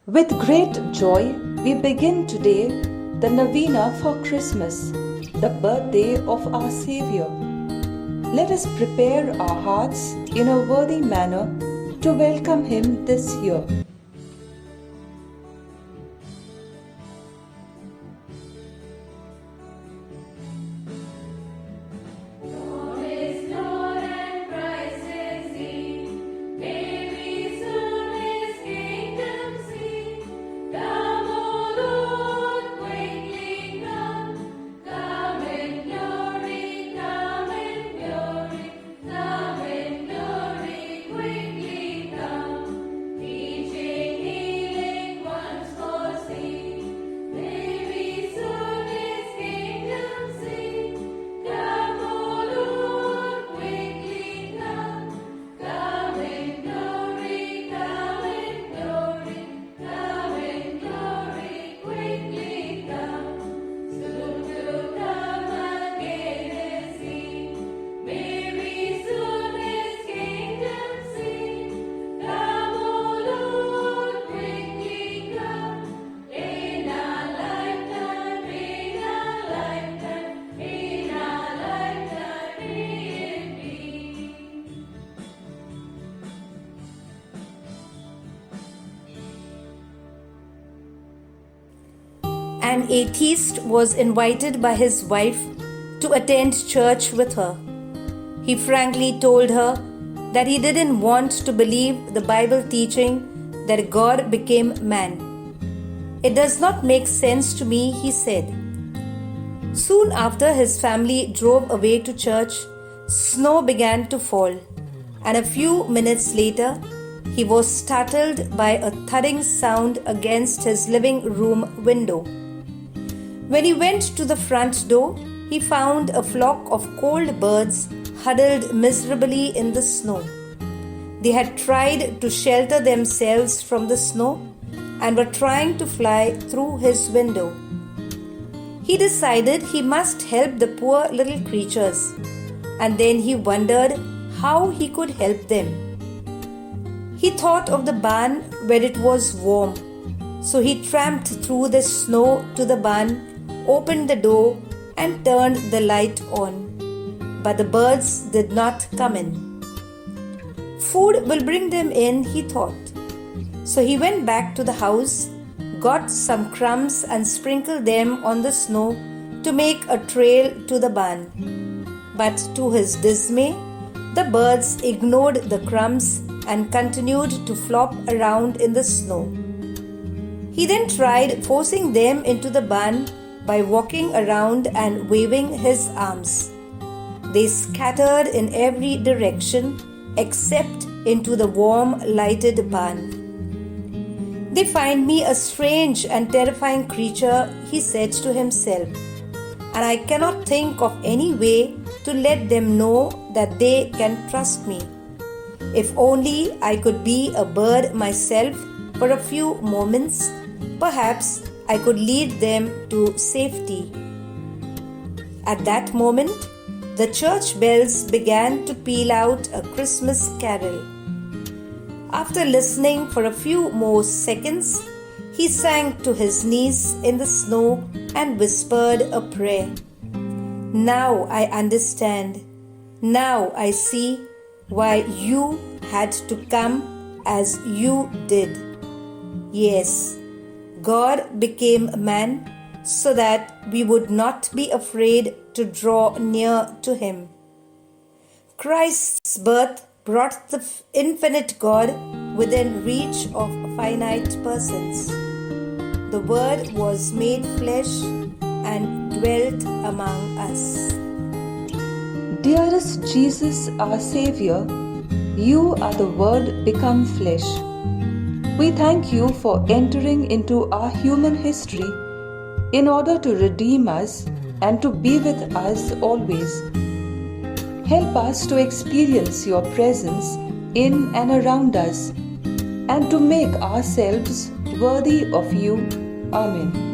With great joy, we begin today the novena for Christmas, the birthday of our Savior. Let us prepare our hearts in a worthy manner to welcome Him this year. An atheist was invited by his wife to attend church with her. He frankly told her that he didn't want to believe the Bible teaching that God became man. "It does not make sense to me," he said. Soon after his family drove away to church, snow began to fall, and a few minutes later, he was startled by a thudding sound against his living room window. When he went to the front door, he found a flock of cold birds huddled miserably in the snow. They had tried to shelter themselves from the snow and were trying to fly through his window. He decided he must help the poor little creatures, and then he wondered how he could help them. He thought of the barn where it was warm, so he tramped through the snow to the barn, opened the door and turned the light on. But the birds did not come in. Food will bring them in, he thought. So he went back to the house, got some crumbs and sprinkled them on the snow to make a trail to the barn. But to his dismay, the birds ignored the crumbs and continued to flop around in the snow. He then tried forcing them into the barn by walking around and waving his arms. They scattered in every direction except into the warm, lighted barn. "They find me a strange and terrifying creature," he said to himself, "and I cannot think of any way to let them know that they can trust me. If only I could be a bird myself for a few moments, perhaps I could lead them to safety." At that moment, the church bells began to peal out a Christmas carol. After listening for a few more seconds, he sank to his knees in the snow and whispered a prayer. "Now I understand. Now I see why you had to come as you did. Yes, God became man so that we would not be afraid to draw near to Him." Christ's birth brought the infinite God within reach of finite persons. The Word was made flesh and dwelt among us. Dearest Jesus, our Savior, you are the Word become flesh. We thank you for entering into our human history in order to redeem us and to be with us always. Help us to experience your presence in and around us and to make ourselves worthy of you. Amen.